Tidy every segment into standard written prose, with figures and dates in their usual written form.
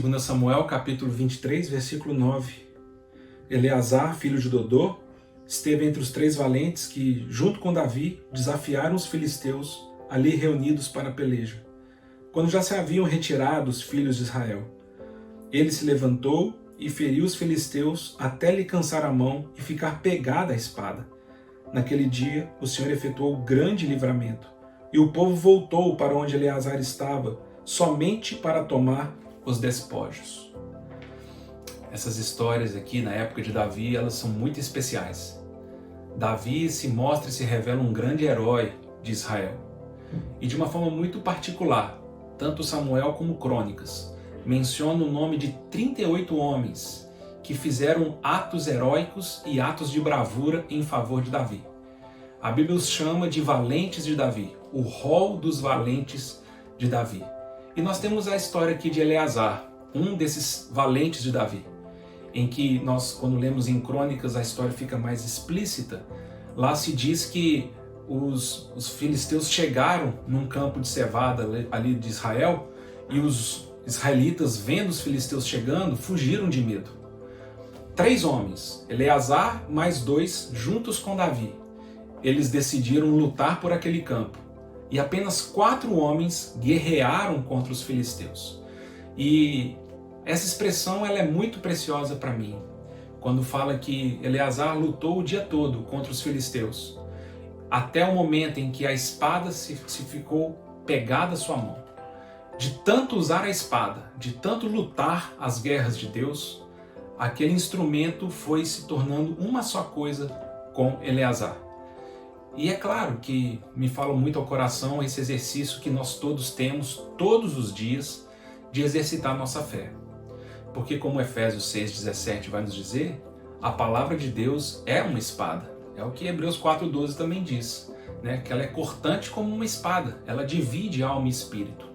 2 Samuel, capítulo 23, versículo 9. Eleazar, filho de Dodô, esteve entre os 3 valentes que, junto com Davi, desafiaram os filisteus ali reunidos para a peleja, quando já se haviam retirado os filhos de Israel. Ele se levantou e feriu os filisteus até lhe cansar a mão e ficar pegada a espada. Naquele dia, o Senhor efetuou grande livramento, e o povo voltou para onde Eleazar estava, somente para tomar os despojos. Essas histórias aqui, na época de Davi, elas são muito especiais. Davi se mostra e se revela um grande herói de Israel. E de uma forma muito particular, tanto Samuel como Crônicas mencionam o nome de 38 homens que fizeram atos heróicos e atos de bravura em favor de Davi. A Bíblia os chama de valentes de Davi, o rol dos valentes de Davi. E nós temos a história aqui de Eleazar, um desses valentes de Davi, em que nós, quando lemos em Crônicas, a história fica mais explícita. Lá se diz que os filisteus chegaram num campo de cevada ali de Israel, e os israelitas, vendo os filisteus chegando, fugiram de medo. 3 homens, Eleazar mais 2, juntos com Davi, eles decidiram lutar por aquele campo. E apenas 4 homens guerrearam contra os filisteus. E essa expressão ela é muito preciosa para mim, quando fala que Eleazar lutou o dia todo contra os filisteus, até o momento em que a espada se ficou pegada à sua mão. De tanto usar a espada, de tanto lutar as guerras de Deus, aquele instrumento foi se tornando uma só coisa com Eleazar. E é claro que me fala muito ao coração esse exercício que nós todos temos, todos os dias, de exercitar nossa fé. Porque como Efésios 6,17 vai nos dizer, a palavra de Deus é uma espada. É o que Hebreus 4,12 também diz, né? Que ela é cortante como uma espada, ela divide alma e espírito.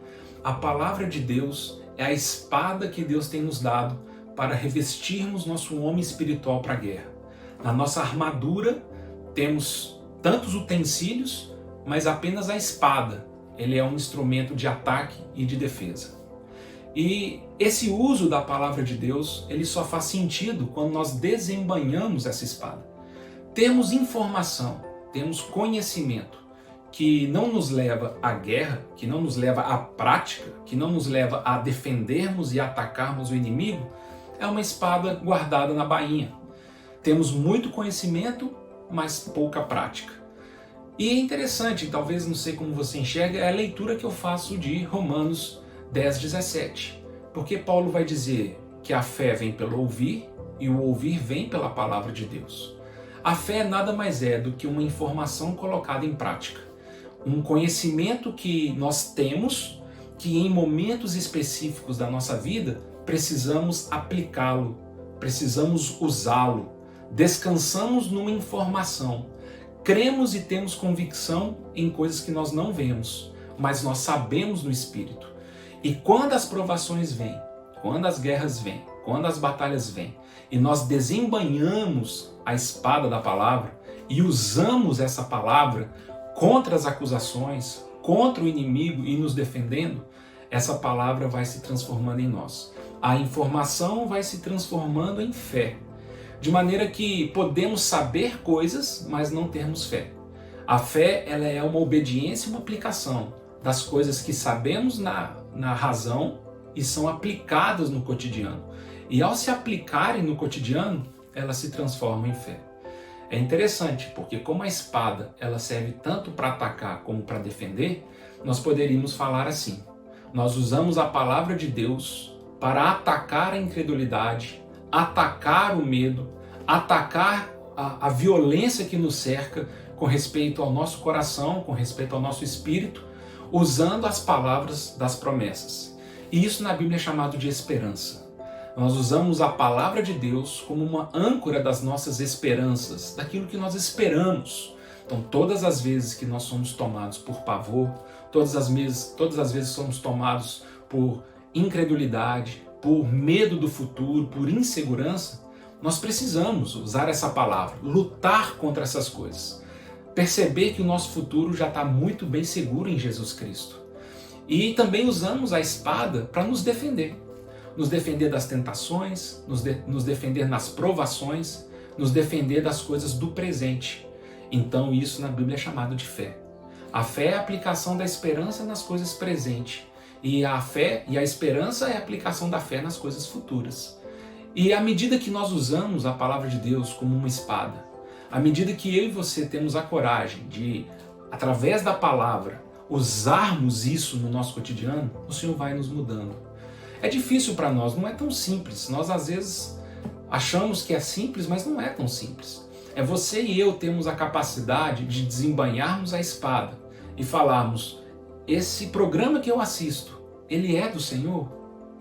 A palavra de Deus é a espada que Deus tem nos dado para revestirmos nosso homem espiritual para a guerra. Na nossa armadura temos tantos utensílios, mas apenas a espada, ele é um instrumento de ataque e de defesa. E esse uso da palavra de Deus, ele só faz sentido quando nós desembainhamos essa espada. Temos informação, temos conhecimento que não nos leva à guerra, que não nos leva à prática, que não nos leva a defendermos e atacarmos o inimigo, é uma espada guardada na bainha. Temos muito conhecimento, mas pouca prática. E é interessante, talvez não sei como você enxerga, é a leitura que eu faço de Romanos 10,17. Porque Paulo vai dizer que a fé vem pelo ouvir e o ouvir vem pela palavra de Deus. A fé nada mais é do que uma informação colocada em prática. Um conhecimento que nós temos, que em momentos específicos da nossa vida precisamos aplicá-lo, precisamos usá-lo. Descansamos numa informação, cremos e temos convicção em coisas que nós não vemos, mas nós sabemos no Espírito. E quando as provações vêm, quando as guerras vêm, quando as batalhas vêm, e nós desembainhamos a espada da palavra e usamos essa palavra contra as acusações, contra o inimigo e nos defendendo, essa palavra vai se transformando em nós. A informação vai se transformando em fé. De maneira que podemos saber coisas, mas não termos fé. A fé ela é uma obediência e uma aplicação das coisas que sabemos na razão e são aplicadas no cotidiano. E ao se aplicarem no cotidiano, elas se transformam em fé. É interessante, porque como a espada ela serve tanto para atacar como para defender, nós poderíamos falar assim: nós usamos a palavra de Deus para atacar a incredulidade, atacar o medo, atacar a violência que nos cerca com respeito ao nosso coração, com respeito ao nosso espírito, usando as palavras das promessas. E isso na Bíblia é chamado de esperança. Nós usamos a palavra de Deus como uma âncora das nossas esperanças, daquilo que nós esperamos. Então todas as vezes que nós somos tomados por pavor, todas as vezes somos tomados por incredulidade, por medo do futuro, por insegurança, nós precisamos usar essa palavra, lutar contra essas coisas. Perceber que o nosso futuro já está muito bem seguro em Jesus Cristo. E também usamos a espada para nos defender. nos defender das tentações, nos defender nas provações, nos defender das coisas do presente. Então isso na Bíblia é chamado de fé. A fé é a aplicação da esperança nas coisas presentes. E a fé e a esperança é a aplicação da fé nas coisas futuras. E à medida que nós usamos a palavra de Deus como uma espada, à medida que eu e você temos a coragem de, através da palavra, usarmos isso no nosso cotidiano, o Senhor vai nos mudando. É difícil para nós, não é tão simples. Nós às vezes achamos que é simples, mas não é tão simples. É você e eu termos a capacidade de desembainharmos a espada e falarmos: esse programa que eu assisto, ele é do Senhor?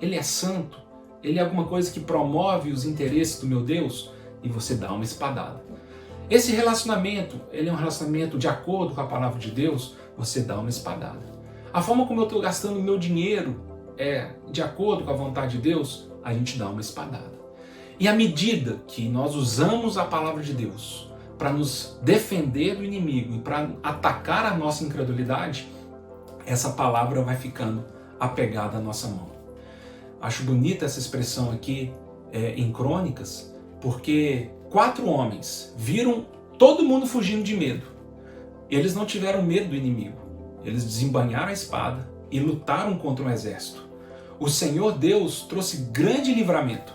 Ele é santo? Ele é alguma coisa que promove os interesses do meu Deus? E você dá uma espadada. Esse relacionamento, ele é um relacionamento de acordo com a palavra de Deus? Você dá uma espadada. A forma como eu estou gastando o meu dinheiro é de acordo com a vontade de Deus? A gente dá uma espadada. E à medida que nós usamos a palavra de Deus para nos defender do inimigo e para atacar a nossa incredulidade, essa palavra vai ficando apegada à nossa mão. Acho bonita essa expressão aqui em Crônicas, porque 4 homens viram todo mundo fugindo de medo. Eles não tiveram medo do inimigo. Eles desembainharam a espada e lutaram contra um exército. O Senhor Deus trouxe grande livramento.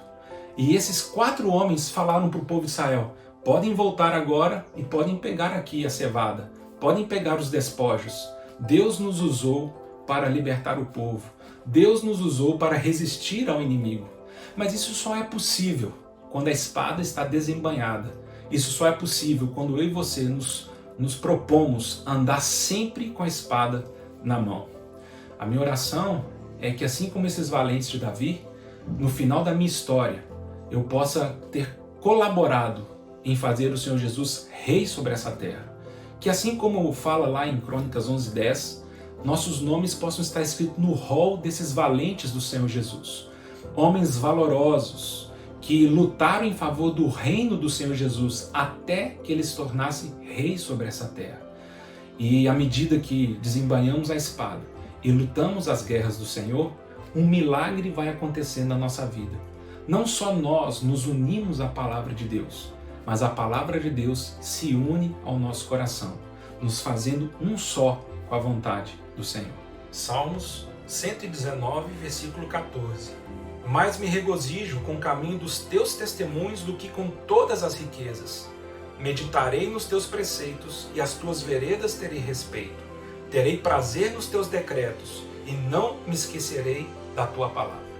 E esses 4 homens falaram para o povo de Israel: podem voltar agora e podem pegar aqui a cevada, podem pegar os despojos. Deus nos usou para libertar o povo. Deus nos usou para resistir ao inimigo. Mas isso só é possível quando a espada está desembainhada. Isso só é possível quando eu e você nos propomos a andar sempre com a espada na mão. A minha oração é que, assim como esses valentes de Davi, no final da minha história, eu possa ter colaborado em fazer o Senhor Jesus rei sobre essa terra. Que assim como fala lá em Crônicas 11:10, nossos nomes possam estar escritos no rol desses valentes do Senhor Jesus. Homens valorosos que lutaram em favor do reino do Senhor Jesus até que ele se tornasse rei sobre essa terra. E à medida que desembainhamos a espada e lutamos as guerras do Senhor, um milagre vai acontecer na nossa vida. Não só nós nos unimos à palavra de Deus, mas a palavra de Deus se une ao nosso coração, nos fazendo um só com a vontade do Senhor. Salmos 119, versículo 14. Mais me regozijo com o caminho dos teus testemunhos do que com todas as riquezas. Meditarei nos teus preceitos e as tuas veredas terei respeito. Terei prazer nos teus decretos e não me esquecerei da tua palavra.